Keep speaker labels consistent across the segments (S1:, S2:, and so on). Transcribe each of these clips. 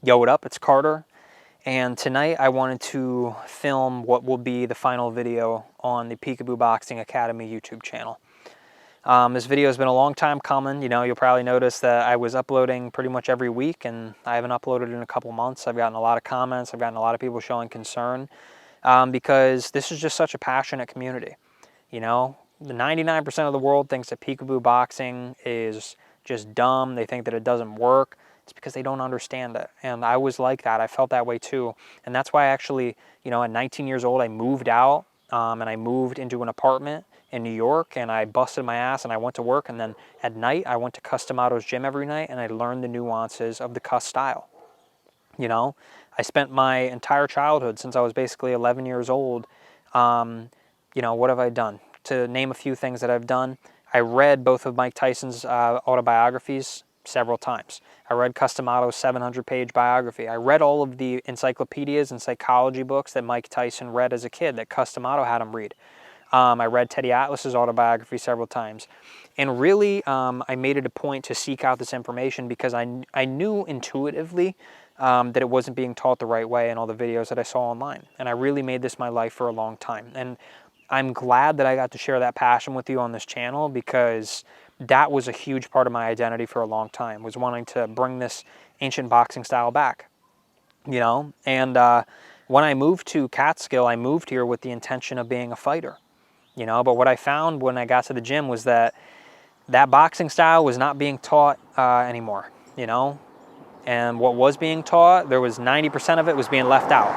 S1: Yo, what up? It's Carter, and tonight I wanted to film what will be the final video on the Peekaboo Boxing Academy YouTube channel. This video has been a long time coming. You know, you'll probably notice that I was uploading pretty much every week, and I haven't uploaded in a couple months. I've gotten a lot of comments. I've gotten a lot of people showing concern because this is just such a passionate community. You know, the 99% of the world thinks that Peekaboo Boxing is just dumb. They think that it doesn't work. It's because they don't understand it. And I was like that. I felt that way too. And that's why I actually, you know, at 19 years old, I moved out and I moved into an apartment in New York, and I busted my ass and I went to work. And then at night, I went to Customato's gym every night and I learned the nuances of the cuss style. You know, I spent my entire childhood since I was basically 11 years old. You know, what have I done? To name a few things that I've done, I read both of Mike Tyson's autobiographies several times. I read Customato's 700-page biography. I read all of the encyclopedias and psychology books that Mike Tyson read as a kid that Customato had him read. I read Teddy Atlas's autobiography several times. And really, I made it a point to seek out this information because I knew intuitively that it wasn't being taught the right way in all the videos that I saw online. And I really made this my life for a long time. And I'm glad that I got to share that passion with you on this channel, because that was a huge part of my identity for a long time, was wanting to bring this ancient boxing style back, you know? And when I moved to Catskill, I moved here with the intention of being a fighter, you know? But what I found when I got to the gym was that that boxing style was not being taught anymore, you know? And what was being taught, there was 90% of it was being left out.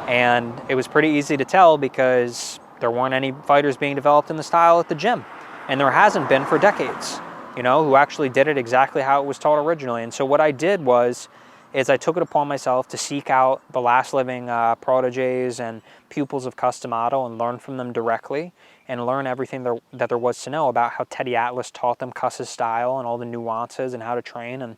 S1: And it was pretty easy to tell because there weren't any fighters being developed in the style at the gym. And there hasn't been for decades, you know, who actually did it exactly how it was taught originally. And so what I did is I took it upon myself to seek out the last living proteges and pupils of Customato and learn from them directly and learn everything that there was to know about how Teddy Atlas taught them Cuss's style and all the nuances and how to train. And,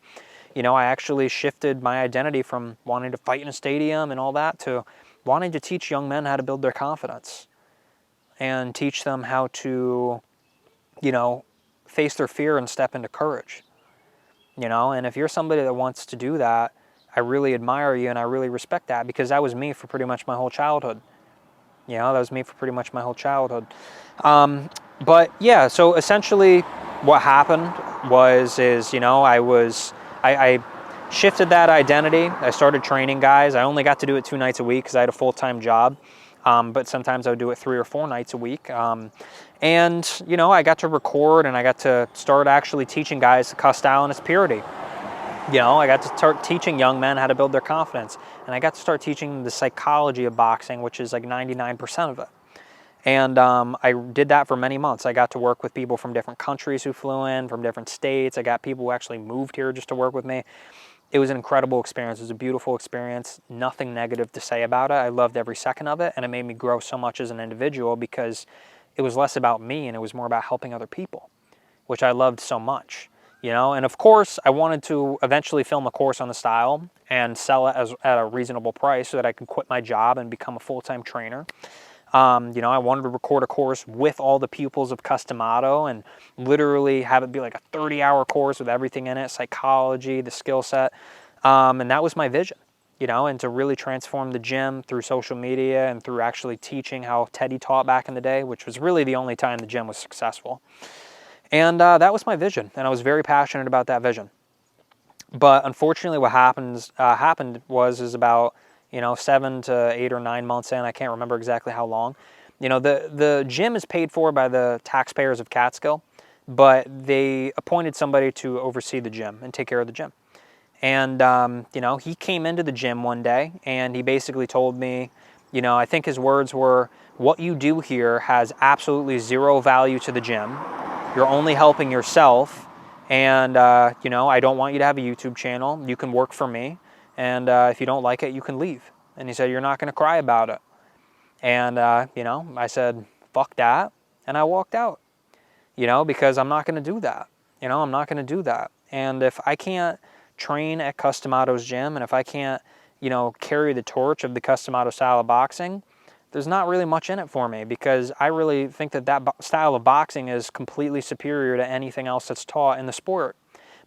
S1: you know, I actually shifted my identity from wanting to fight in a stadium and all that to wanting to teach young men how to build their confidence and teach them how to, you know, face their fear and step into courage, you know? And if you're somebody that wants to do that, I really admire you and I really respect that, because that was me for pretty much my whole childhood. You know, that was me for pretty much my whole childhood. But yeah, so essentially what happened is, you know, I shifted that identity. I started training guys. I only got to do it 2 nights a week because I had a full-time job. But sometimes I would do it 3 or 4 nights a week. And, you know, I got to record and I got to start actually teaching guys the cuss style in its purity. You know, I got to start teaching young men how to build their confidence. And I got to start teaching them the psychology of boxing, which is like 99% of it. And I did that for many months. I got to work with people from different countries who flew in, from different states. I got people who actually moved here just to work with me. It was an incredible experience. It was a beautiful experience. Nothing negative to say about it. I loved every second of it, and it made me grow so much as an individual because it was less about me and it was more about helping other people, which I loved so much, you know? And of course, I wanted to eventually film a course on the style and sell it at a reasonable price so that I could quit my job and become a full-time trainer. You know, I wanted to record a course with all the pupils of Customato and literally have it be like a 30-hour course with everything in it, psychology, the skill set. And that was my vision, you know, and to really transform the gym through social media and through actually teaching how Teddy taught back in the day, which was really the only time the gym was successful. And that was my vision, and I was very passionate about that vision. But unfortunately what happened was about, you know, 7 to 8 or 9 months in, I can't remember exactly how long. You know, the gym is paid for by the taxpayers of Catskill, but they appointed somebody to oversee the gym and take care of the gym. And, you know, he came into the gym one day and he basically told me, you know, I think his words were, "What you do here has absolutely zero value to the gym. You're only helping yourself. And, you know, I don't want you to have a YouTube channel. You can work for me. And if you don't like it, you can leave." And he said, "You're not going to cry about it." And, you know, I said, "Fuck that." And I walked out, you know, because I'm not going to do that. You know, I'm not going to do that. And if I can't train at Customato's gym and if I can't, you know, carry the torch of the Customato style of boxing, there's not really much in it for me, because I really think that that style of boxing is completely superior to anything else that's taught in the sport.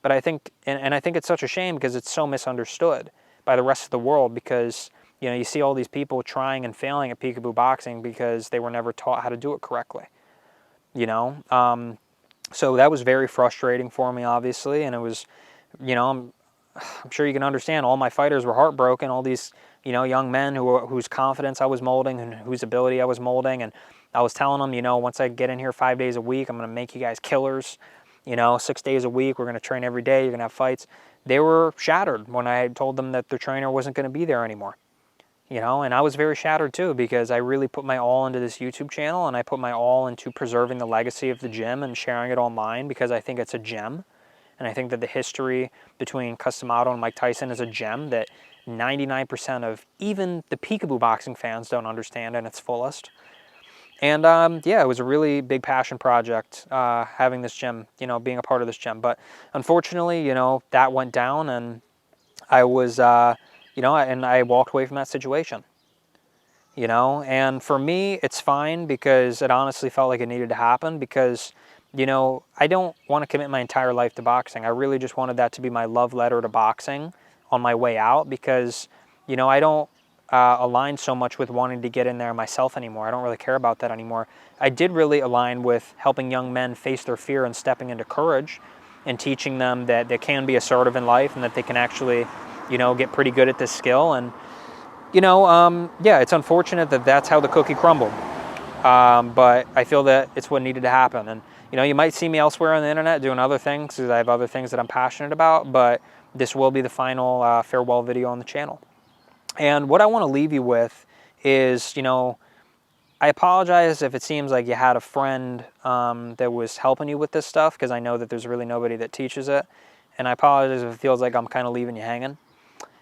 S1: But I think, and I think it's such a shame because it's so misunderstood by the rest of the world, because you see all these people trying and failing at peekaboo boxing because they were never taught how to do it correctly. So that was very frustrating for me, obviously, and it was, I'm sure you can understand. All my fighters were heartbroken. All these, young men whose confidence I was molding and whose ability I was molding, and I was telling them, once I get in here 5 days a week, I'm going to make you guys killers. 6 days a week, we're going to train every day. You're going to have fights. They were shattered when I told them that their trainer wasn't going to be there anymore. And I was very shattered too, because I really put my all into this YouTube channel, and I put my all into preserving the legacy of the gym and sharing it online, because I think it's a gem. And I think that the history between Customato and Mike Tyson is a gem that 99% of even the peekaboo boxing fans don't understand in its fullest. And yeah, it was a really big passion project, having this gym, being a part of this gym. But unfortunately, that went down, and I was, and I walked away from that situation. And for me, it's fine, because it honestly felt like it needed to happen, because I don't want to commit my entire life to boxing. I really just wanted that to be my love letter to boxing on my way out, because, I don't align so much with wanting to get in there myself anymore. I don't really care about that anymore. I did really align with helping young men face their fear and stepping into courage, and teaching them that they can be assertive in life, and that they can actually, get pretty good at this skill. And, yeah, it's unfortunate that that's how the cookie crumbled. But I feel that it's what needed to happen. And, you might see me elsewhere on the internet doing other things, because I have other things that I'm passionate about, but this will be the final farewell video on the channel. And what I want to leave you with is, I apologize if it seems like you had a friend that was helping you with this stuff, because I know that there's really nobody that teaches it. And I apologize if it feels like I'm kind of leaving you hanging.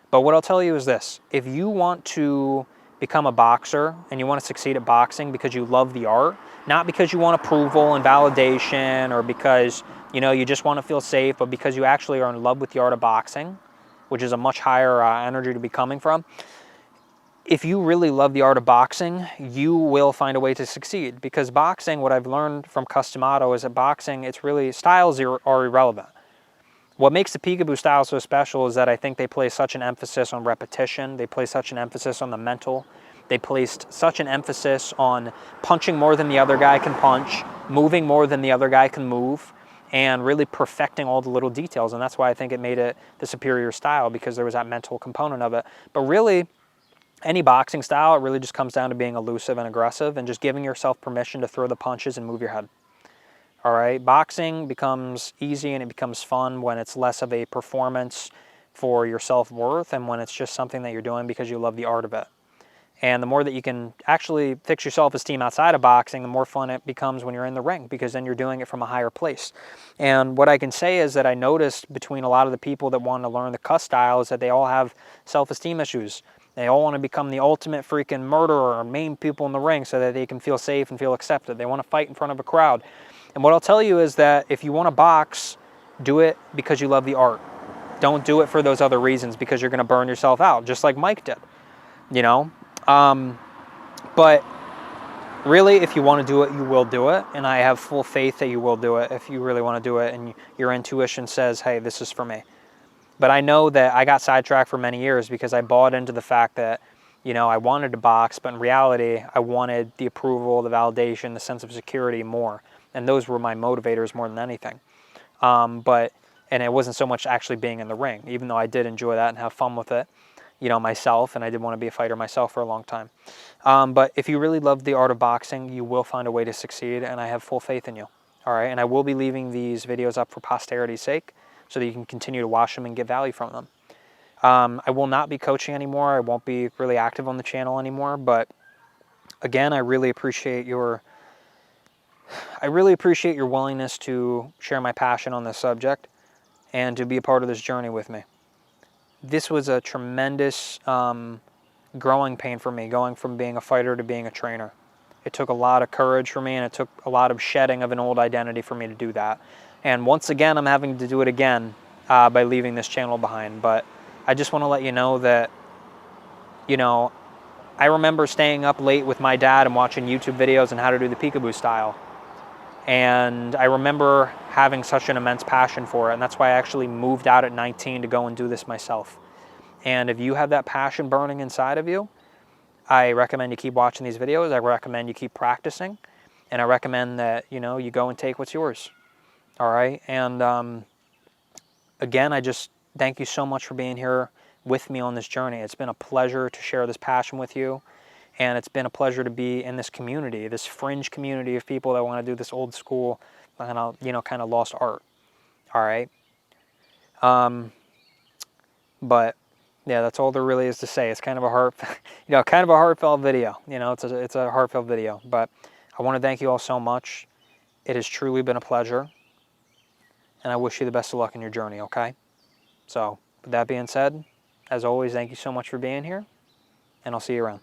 S1: But what I'll tell you is this: if you want to become a boxer and you want to succeed at boxing because you love the art, not because you want approval and validation, or because, you just want to feel safe, but because you actually are in love with the art of boxing, which is a much higher energy to be coming from. If you really love the art of boxing, you will find a way to succeed, because boxing, what I've learned from Customato is that boxing, it's really, styles are irrelevant. What makes the peekaboo style so special is that I think they place such an emphasis on repetition. They place such an emphasis on the mental. They placed such an emphasis on punching more than the other guy can punch, moving more than the other guy can move, and really perfecting all the little details. And that's why I think it made it the superior style, because there was that mental component of it. But really, any boxing style, it really just comes down to being elusive and aggressive, and just giving yourself permission to throw the punches and move your head. All right, boxing becomes easy and it becomes fun when it's less of a performance for your self-worth, and when it's just something that you're doing because you love the art of it. And the more that you can actually fix your self-esteem outside of boxing, the more fun it becomes when you're in the ring, because then you're doing it from a higher place. And what I can say is that I noticed between a lot of the people that want to learn the cuss style is that they all have self-esteem issues. They all want to become the ultimate freaking murderer or maim people in the ring so that they can feel safe and feel accepted. They want to fight in front of a crowd. And what I'll tell you is that if you want to box, do it because you love the art. Don't do it for those other reasons, because you're going to burn yourself out, just like Mike did, But really, if you want to do it, you will do it. And I have full faith that you will do it if you really want to do it and your intuition says, hey, this is for me. But I know that I got sidetracked for many years because I bought into the fact that, I wanted to box, but in reality, I wanted the approval, the validation, the sense of security more. And those were my motivators more than anything. And it wasn't so much actually being in the ring, even though I did enjoy that and have fun with it, myself, and I did want to be a fighter myself for a long time. But if you really love the art of boxing, you will find a way to succeed, and I have full faith in you. All right, and I will be leaving these videos up for posterity's sake, so that you can continue to watch them and get value from them. I will not be coaching anymore. I won't be really active on the channel anymore, but again, I really appreciate your willingness to share my passion on this subject and to be a part of this journey with me. This was a tremendous growing pain for me, going from being a fighter to being a trainer. It took a lot of courage for me, and it took a lot of shedding of an old identity for me to do that. And once again, I'm having to do it again by leaving this channel behind. But I just want to let you know that, I remember staying up late with my dad and watching YouTube videos on how to do the peekaboo style. And I remember having such an immense passion for it. And that's why I actually moved out at 19 to go and do this myself. And if you have that passion burning inside of you, I recommend you keep watching these videos. I recommend you keep practicing. And I recommend that, you know, you go and take what's yours. All right? And again, I just thank you so much for being here with me on this journey. It's been a pleasure to share this passion with you. And it's been a pleasure to be in this community, this fringe community of people that want to do this old school, kind of lost art. All right? But yeah, that's all there really is to say. It's kind of a kind of a heartfelt video. You know, it's a heartfelt video. But I want to thank you all so much. It has truly been a pleasure, and I wish you the best of luck in your journey. Okay. So with that being said, as always, thank you so much for being here, and I'll see you around.